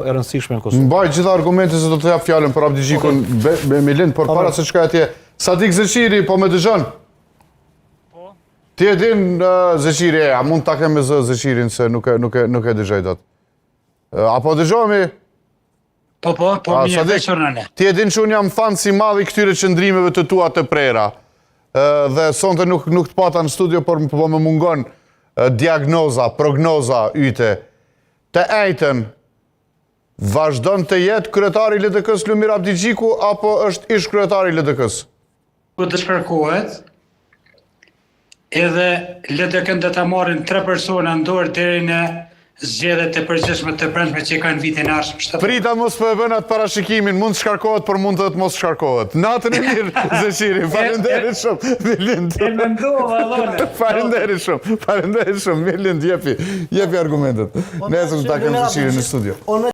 e rëndësishme në Kosovë. Mbaj gjitha argumente se do të jap fjalën për Abdigjikun me lind, por para se çka atje. Sadik Zeqiri, po më dëgjon? Po. Ti e din Zeqiri, a mund ta kem me Zeqirin se nuk e dëgjoj dot. Apo dëgjohemi? Po, mirë, veçorëne. Ti e din që unë jam fan si madh i këtyre qëndrimeve të tua të prera. Dhe sonte nuk të pata në studio, por më mungon diagnoza, prognoza yte. Të ejten, vazhdon të jetë kryetari i LDK-s Lumir Abdigjiku, apo është ish kryetari i LDK-s? Po të shkarkohet, edhe LDK-n dhe ta marrin 3 persona në dorë deri në zgjedhjet e përgjithshme të brendshme që kanë vitin e ardhshëm. Prita mos po e bën atë parashikimin, mund të shkarkohet, por mund të mos shkarkohet. Natën e mirë, Zeqiri, faleminderit shumë. Milind. E mendova valla. Faleminderit shumë, Milind, jepi argumentet. Nesër ta kem Zeqirin në studio.